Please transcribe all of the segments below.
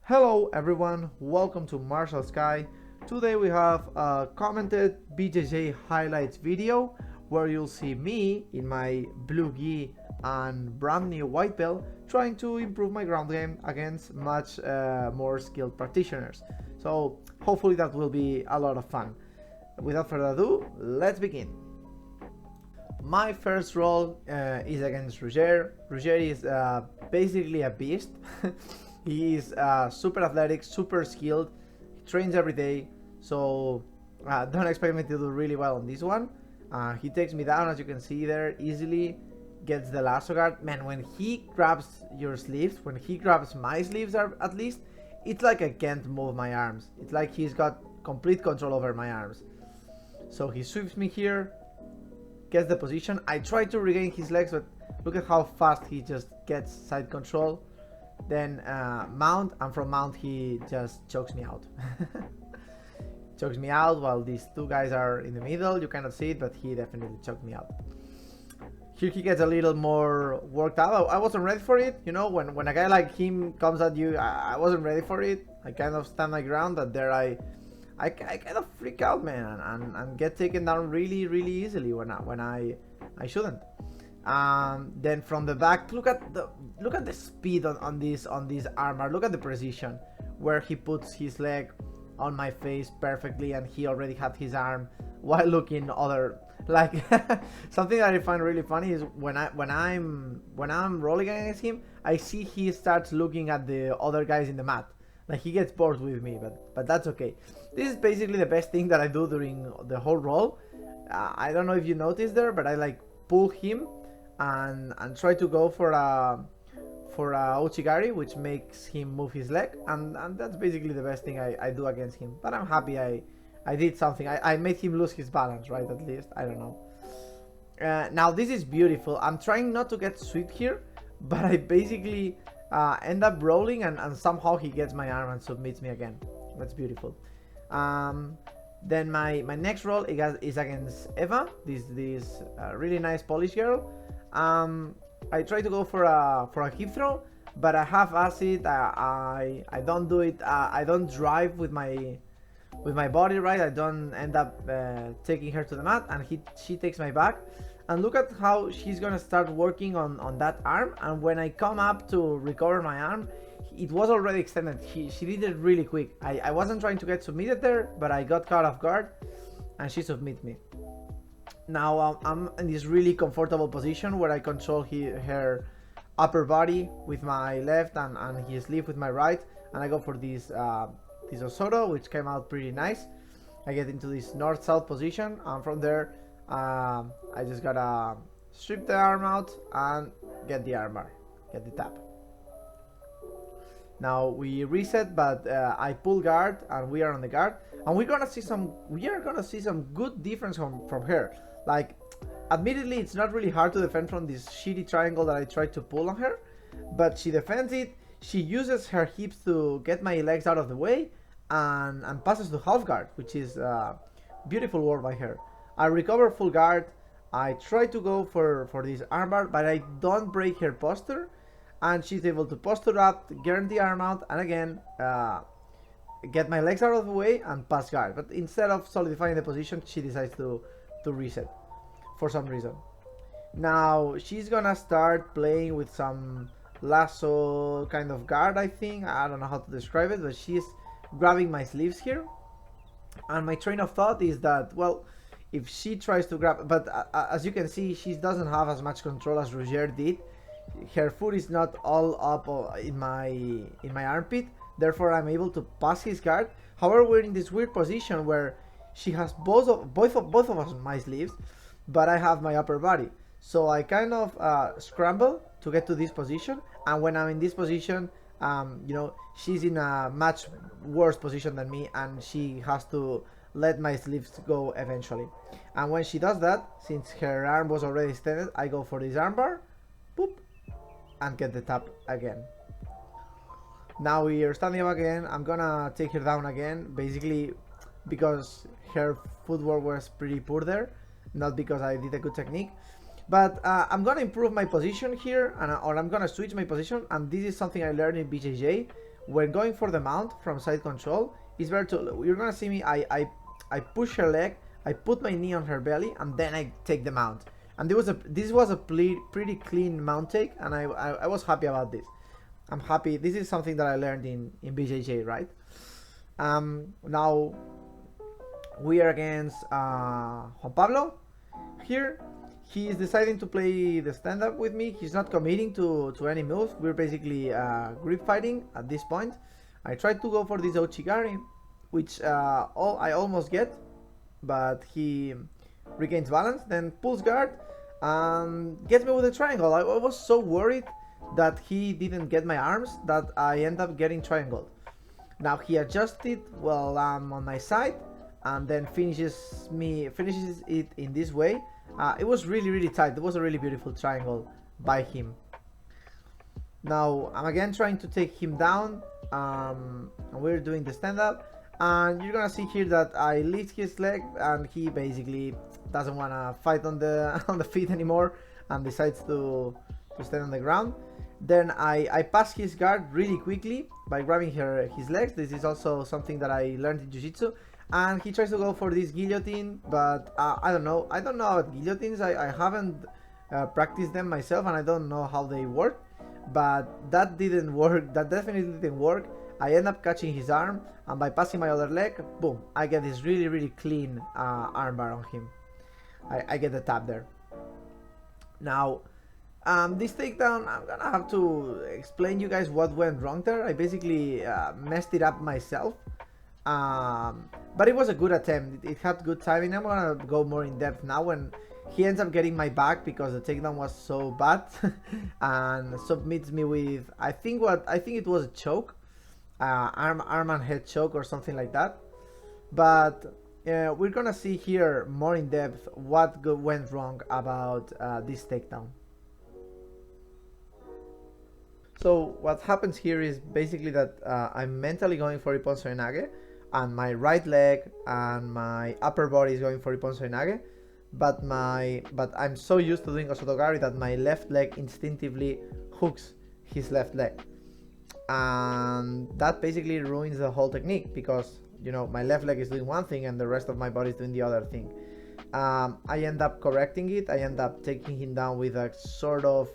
Hello everyone, welcome to Martial Sky. Today we have a commented BJJ highlights video where you'll see me in my blue gi and brand new white belt trying to improve my ground game against much more skilled practitioners. So hopefully that will be a lot of fun. Without further ado, let's begin. My first role is against Roger. Roger is basically a beast. He is super athletic, super skilled. He trains every day, so don't expect me to do really well on this one. He takes me down, as you can see there, easily. Gets the lasso guard. Man, when he grabs your sleeves, when he grabs my sleeves at least, it's like I can't move my arms. It's like he's got complete control over my arms. So he sweeps me here, gets the position. I try to regain his legs, but look at how fast he just gets side control. Then mount, and from mount he just chokes me out. Chokes me out while these two guys are in the middle. You cannot see it, but he definitely choked me out. Here he gets a little more worked out. I wasn't ready for it, you know, when a guy like him comes at you, I wasn't ready for it. I kind of stand my ground, but there I kind of freak out, man, and get taken down really easily when I shouldn't. Then from the back, look at the speed on this armor. Look at the precision where he puts his leg on my face perfectly, and he already had his arm while looking other, like something that I find really funny is when I'm rolling against him, I see he starts looking at the other guys in the mat. Like he gets bored with me, but that's okay. This is basically the best thing that I do during the whole roll. I don't know if you noticed there, but I like pull him and try to go for a Ochigari, which makes him move his leg, and that's basically the best thing I do against him. But I'm happy I did something. I made him lose his balance, right? At least, I don't know. Now this is beautiful. I'm trying not to get swept here, but I basically end up rolling, and somehow he gets my arm and submits me again. That's beautiful. Then my next roll is against Eva, this really nice Polish girl. I try to go for a hip throw, but I have acid. I don't do it. I don't drive with my body, right? I don't end up taking her to the mat, and she takes my back. And look at how she's gonna start working on that arm. And when I come up to recover my arm, it was already extended. She did it really quick. I wasn't trying to get submitted there, but I got caught off guard, and she submit me. Now I'm in this really comfortable position where I control her upper body with my left and his sleeve with my right, and I go for this Osoto, which came out pretty nice. I get into this north-south position, and from there I just gotta strip the arm out and get the armbar, get the tap. Now we reset, but I pull guard, and we are on the guard, and we are gonna see some good defense from her. Like, admittedly, it's not really hard to defend from this shitty triangle that I tried to pull on her, but she defends it. She uses her hips to get my legs out of the way, and passes to half guard, which is beautiful work by her. I recover full guard. I try to go for this armbar, but I don't break her posture, and she's able to posture up, get the arm out, and again get my legs out of the way and pass guard. But instead of solidifying the position, she decides to reset for some reason. Now she's gonna start playing with some lasso kind of guard, I think. I don't know how to describe it, but she's grabbing my sleeves here, and my train of thought is that, well, if she tries to grab, but as you can see, she doesn't have as much control as Roger did. Her foot is not all up in my armpit, therefore I'm able to pass his guard. However, we're in this weird position where she has both of us on my sleeves, but I have my upper body, so I kind of scramble to get to this position. And when I'm in this position, you know, she's in a much worse position than me, and she has to let my sleeves go eventually. And when she does that, since her arm was already extended, I go for this armbar, boop, and get the tap again. Now we are standing up again. I'm gonna take her down again, basically because her footwork was pretty poor there, not because I did a good technique. But I'm gonna improve my position here, or I'm gonna switch my position, and this is something I learned in BJJ, when going for the mount from side control, it's better to, you're gonna see me, I push her leg, I put my knee on her belly, and then I take the mount. And this was a pretty clean mount take, and I was happy about this. I'm happy. This is something that I learned in BJJ, right? Now we are against Juan Pablo here. He is deciding to play the stand-up with me. He's not committing to any moves. We're basically grip fighting at this point. I tried to go for this Ochigari, which I almost get, but he regains balance, then pulls guard, and gets me with a triangle. I was so worried that he didn't get my arms that I end up getting triangled. Now he adjusted while I'm on my side, and then finishes it in this way. It was really tight. It was a really beautiful triangle by him. Now I'm again trying to take him down, and we're doing the stand-up. And you're gonna see here that I lift his leg, and he basically doesn't wanna fight on the feet anymore, and decides to stand on the ground. Then I pass his guard really quickly by grabbing his legs. This is also something that I learned in Jiu-Jitsu. And he tries to go for this guillotine, but I don't know about guillotines. I haven't practiced them myself, and I don't know how they work. But that didn't work. That definitely didn't work. I end up catching his arm, and by passing my other leg, boom, I get this really clean armbar on him. I get the tap there. Now, this takedown, I'm gonna have to explain you guys what went wrong there. I basically messed it up myself, but it was a good attempt. It had good timing. I'm gonna go more in depth now when he ends up getting my back because the takedown was so bad, and submits me with I think it was a choke. Arm and head choke or something like that. But we're gonna see here more in depth what went wrong about this takedown. So what happens here is basically that I'm mentally going for Ippon Soenage, and my right leg and my upper body is going for Ippon Soenage, but I'm so used to doing Osotogari that my left leg instinctively hooks his left leg. And that basically ruins the whole technique because, you know, my left leg is doing one thing and the rest of my body is doing the other thing. I end up correcting it. I end up taking him down with a sort of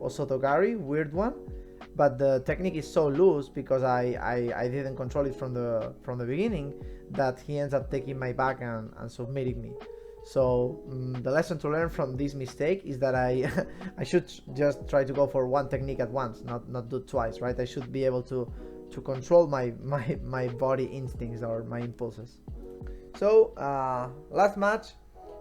Osotogari, weird one, but the technique is so loose because I didn't control it from the beginning that he ends up taking my back and submitting me. So the lesson to learn from this mistake is that I should just try to go for one technique at once, not do twice, right? I should be able to control my body instincts or my impulses. So last match,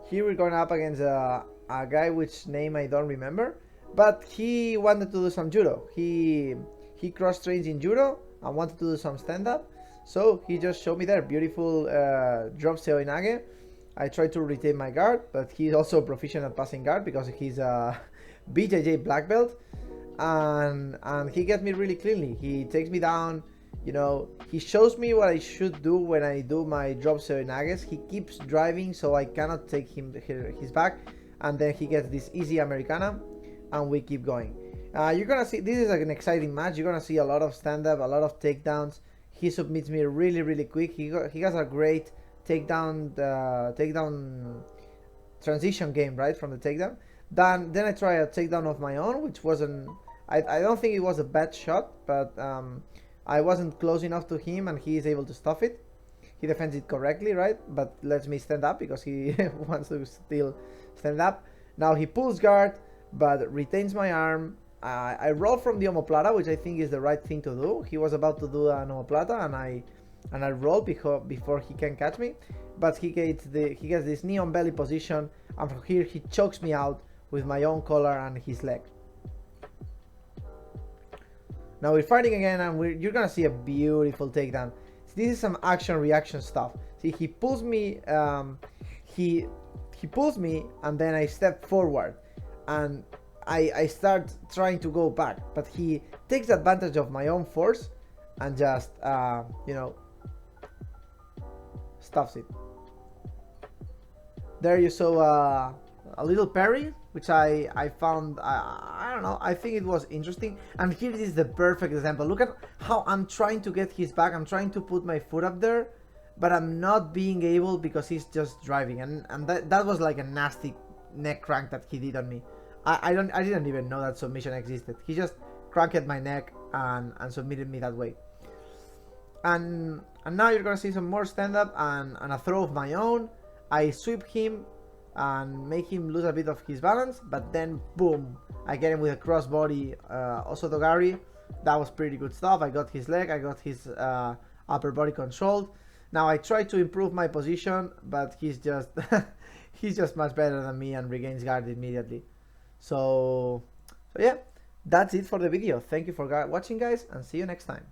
here we're going up against a guy which name I don't remember, but he wanted to do some judo. He cross trains in judo and wanted to do some stand-up, so he just showed me there beautiful drop seoinage. I tried to retain my guard, but he's also proficient at passing guard because he's a BJJ black belt, and he gets me really cleanly. He takes me down, you know, he shows me what I should do when I do my drop seoinages. He keeps driving so I cannot take his back, and then he gets this easy Americana, and we keep going. You're gonna see, this is an exciting match. You're gonna see a lot of stand-up, a lot of takedowns. He submits me really quick. He has a great takedown transition game right from the takedown. Then I try a takedown of my own, which wasn't, I don't think it was a bad shot, but I wasn't close enough to him and he is able to stop it. He defends it correctly, right, but lets me stand up because he wants to still stand up. Now he pulls guard but retains my arm. I roll from the omoplata, which I think is the right thing to do. He was about to do an omoplata and I roll before he can catch me, but he gets this knee on belly position, and from here he chokes me out with my own collar and his leg. Now we're fighting again, and you're gonna see a beautiful takedown. This is some action reaction stuff. See, he pulls me, he pulls me, and then I step forward, and I start trying to go back, but he takes advantage of my own force and just you know, stuffs it. There you saw a little parry which I found, I don't know, I think it was interesting. And here is the perfect example. Look at how I'm trying to get his back, I'm trying to put my foot up there, but I'm not being able because he's just driving. And that was like a nasty neck crank that he did on me. I didn't even know that submission existed. He just cranked my neck and submitted me that way. And now you're gonna see some more stand-up and a throw of my own. I sweep him and make him lose a bit of his balance, but then boom, I get him with a crossbody osotogari. That was pretty good stuff. I got his leg, I got his upper body controlled. Now I try to improve my position, but he's just he's just much better than me and regains guard immediately. So yeah, that's it for the video. Thank you for watching, guys, and see you next time.